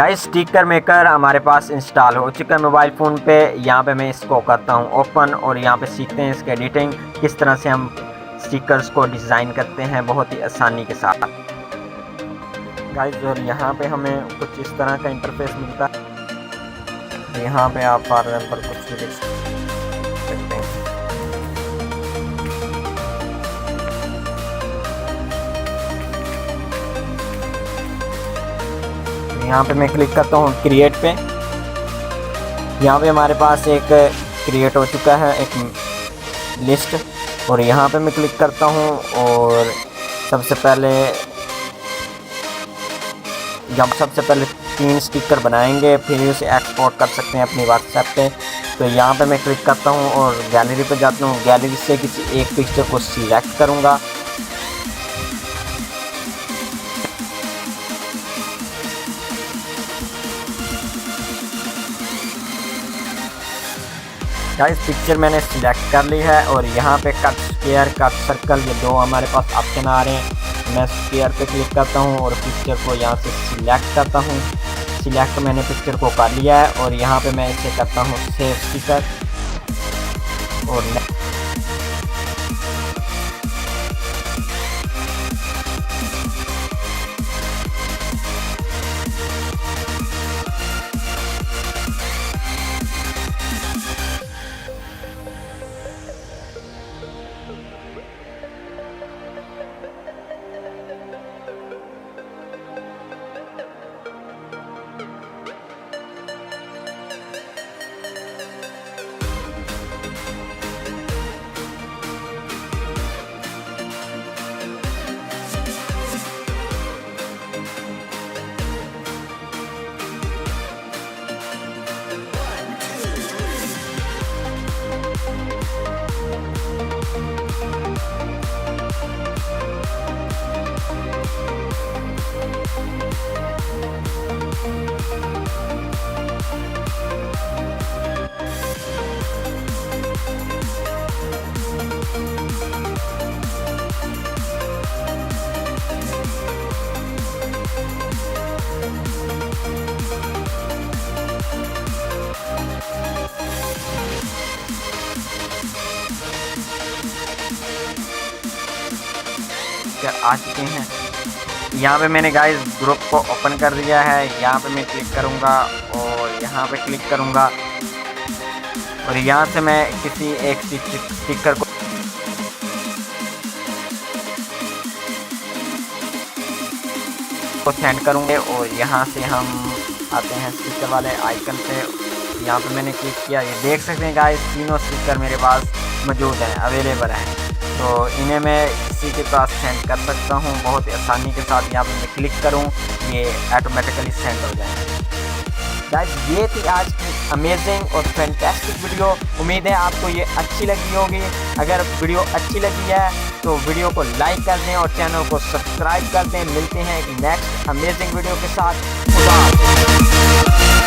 Guys sticker maker हमारे पास install हो चुका है मोबाइल फ़ोन पे। यहाँ पे मैं इसको करता हूँ ओपन और यहाँ पे सीखते हैं इसके एडिटिंग, किस तरह से हम स्टिकर्स को डिज़ाइन करते हैं बहुत ही आसानी के साथ गाइस। और यहाँ पे हमें कुछ इस तरह का इंटरफेस मिलता है। यहाँ पे आप फॉर एग्जाम्पल कुछ भी लिख सकते हैं। यहाँ पे मैं क्लिक करता हूँ क्रिएट पे। यहाँ पे हमारे पास एक क्रिएट हो चुका है एक लिस्ट और यहाँ पे मैं क्लिक करता हूँ और सबसे पहले 3 स्टिकर बनाएंगे, फिर उसे एक्सपोर्ट कर सकते हैं अपनी व्हाट्सएप पे। तो यहाँ पे मैं क्लिक करता हूँ और गैलरी पे जाता हूँ। गैलरी से किसी एक पिक्चर को सिलेक्ट करूँगा। गाइस पिक्चर मैंने सिलेक्ट कर ली है और यहाँ पे कट स्क्वायर कट सर्कल ये 2 हमारे पास ऑप्शन आ रहे हैं। मैं स्क्वायर पे क्लिक करता हूँ और पिक्चर को यहाँ से सिलेक्ट करता हूँ। सिलेक्ट मैंने पिक्चर को कर लिया है और यहाँ पे मैं इसे करता हूँ सेव स्टिकर और आ चुके हैं। यहाँ पे मैंने गाइस ग्रुप को ओपन कर दिया है। यहाँ पे मैं क्लिक करूँगा और यहाँ पे क्लिक करूँगा और यहाँ से मैं किसी एक स्टिकर को सेंड करूँगे और यहाँ से हम आते हैं स्टिकर वाले आइकन पे। यहाँ पे मैंने क्लिक किया, ये देख सकते हैं गाइस तीनों स्टिकर मेरे पास मौजूद हैं, अवेलेबल हैं। तो इन्हें मैं किसी के पास सेंड कर सकता हूँ बहुत ही आसानी के साथ। यहाँ पे मैं क्लिक करूँ ये ऑटोमेटिकली सेंड हो जाएंगे। गाइस ये थी आज की अमेजिंग और फैंटास्टिक वीडियो। उम्मीद है आपको ये अच्छी लगी होगी। अगर वीडियो अच्छी लगी है तो वीडियो को लाइक कर दें और चैनल को सब्सक्राइब कर दें। मिलते हैं एक नेक्स्ट अमेजिंग वीडियो के साथ। खुदा हाफ़िज़।